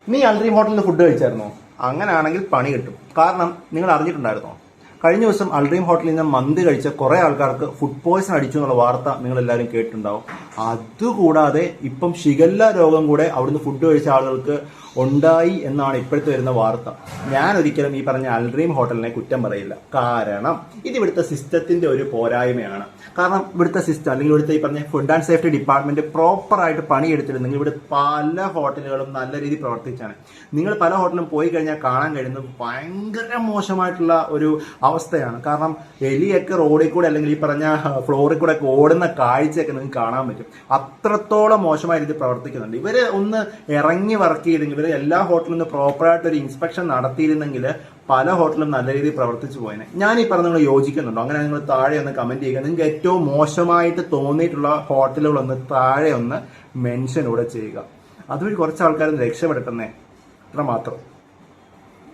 നീ അൽഡ്രീം ഹോട്ടലിൽ നിന്ന് ഫുഡ് കഴിച്ചായിരുന്നോ? അങ്ങനെയാണെങ്കിൽ പണി കിട്ടും. കാരണം നിങ്ങൾ അറിഞ്ഞിട്ടുണ്ടായിരുന്നോ, കഴിഞ്ഞ ദിവസം അൽഡ്രീം ഹോട്ടലിൽ നിന്ന് മന്തി കഴിച്ച കുറെ ആൾക്കാർക്ക് ഫുഡ് പോയ്സൺ അടിച്ചു എന്നുള്ള വാർത്ത നിങ്ങൾ എല്ലാവരും കേട്ടിട്ടുണ്ടാവും. അതുകൂടാതെ ഇപ്പം ഷിഗല്ല രോഗം കൂടെ അവിടുന്ന് ഫുഡ് കഴിച്ച ആളുകൾക്ക് ഉണ്ടായി എന്നാണ് ഇപ്പോഴത്തെ വരുന്ന വാർത്ത. ഞാൻ ഒരിക്കലും ഈ പറഞ്ഞ അൽഡ്രീം ഹോട്ടലിനെ കുറ്റം പറയില്ല. കാരണം ഇത് ഇവിടുത്തെ സിസ്റ്റത്തിന്റെ ഒരു പോരായ്മയാണ്. കാരണം ഇവിടുത്തെ സിസ്റ്റം അല്ലെങ്കിൽ ഇവിടുത്തെ ഈ പറഞ്ഞ ഫുഡ് ആൻഡ് സേഫ്റ്റി ഡിപ്പാർട്ട്മെന്റ് പ്രോപ്പറായിട്ട് പണിയെടുത്തിരുന്നെങ്കിൽ ഇവിടെ പല ഹോട്ടലുകളും നല്ല രീതിയിൽ പ്രവർത്തിച്ചാണ്. നിങ്ങൾ പല ഹോട്ടലും പോയി കഴിഞ്ഞാൽ കാണാൻ കഴിയുന്നത് ഭയങ്കര മോശമായിട്ടുള്ള ഒരു അവസ്ഥയാണ്. കാരണം എലിയൊക്കെ റോഡിൽ കൂടെ അല്ലെങ്കിൽ ഈ പറഞ്ഞ ഫ്ലോറിൽ കൂടെ ഒക്കെ ഓടുന്ന കാഴ്ചയൊക്കെ നിങ്ങൾക്ക് കാണാൻ പറ്റും. അത്രത്തോളം മോശമായ രീതിയിൽ പ്രവർത്തിക്കുന്നുണ്ട്. ഇവര് ഒന്ന് ഇറങ്ങി വർക്ക് ചെയ്തെങ്കിൽ, ഇവര് എല്ലാ ഹോട്ടലിൽ നിന്ന് പ്രോപ്പറായിട്ട് ഒരു ഇൻസ്പെക്ഷൻ നടത്തിയിരുന്നെങ്കിൽ പല ഹോട്ടലും നല്ല രീതിയിൽ പ്രവർത്തിച്ചു പോയനെ. ഞാൻ ഈ പറഞ്ഞ നിങ്ങൾ യോജിക്കുന്നുണ്ടോ? അങ്ങനെ നിങ്ങൾ താഴെ ഒന്ന് കമന്റ് ചെയ്യുക. നിങ്ങൾക്ക് ഏറ്റവും മോശമായിട്ട് തോന്നിയിട്ടുള്ള ഹോട്ടലുകളൊന്ന് താഴെ ഒന്ന് മെൻഷൻ ഇവിടെ ചെയ്യുക. അതുവഴി കുറച്ച് ആൾക്കാർ രക്ഷപ്പെടുത്തുന്നേ. അത്ര മാത്രം.